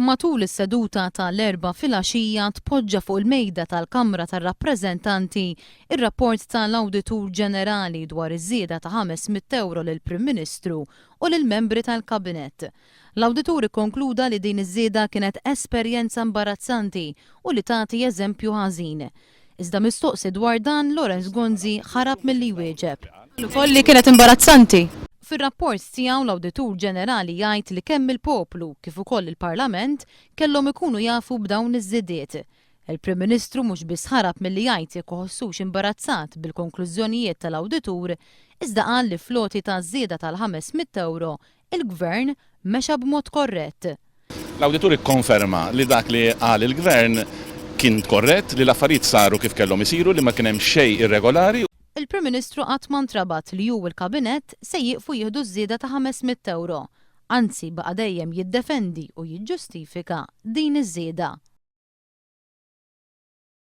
Matul is-seduta tal-4 filgħaxija tpoġġa fuq il-mejda tal-Kamra tar-Rappreżentanti ir-rapport tal-Awditur Ġenerali dwar iż-żieda ta' €500 lill-Prim Ministru u lill-membri tal-Kabinett. L-Awditur ikkonkluda li din iż-żieda kienet esperjenza imbarazzanti u li tagħti eżempju ħażin. Iżda mistoqsi dwar dan Lorenz Gonzi ħarab milli jwieġeb. Ukoll li kienet imbarazzanti. Fir-rapport tiegħu l-Awditur Ġenerali jgħid li kemm il-poplu kif ukoll il-Parlament kellhom ikunu jafu b'dawn iż-żiediet. Il-Prim Ministru mhux biss ħarab milli jgħid jekk iħossux imbarazzat bil-konklużjonijiet tal-Awditur, iżda qal li floti ta' żieda tal-€500 il-Gvern mexa b'mod korrett. L-Awditur ikkonferma li dak li qal il-Gvern kien korrett, li l-affarijiet saru kif kellhom isiru, li ma kien hemm xejn irregolari. Il-Prim Ministru qatt ma ntrabat li hu l-Kabinett se jieqfu jieħdu żieda ta' €500. Anzi baqa' dejjem jiddefendi u jiġġustifika din iż-żieda.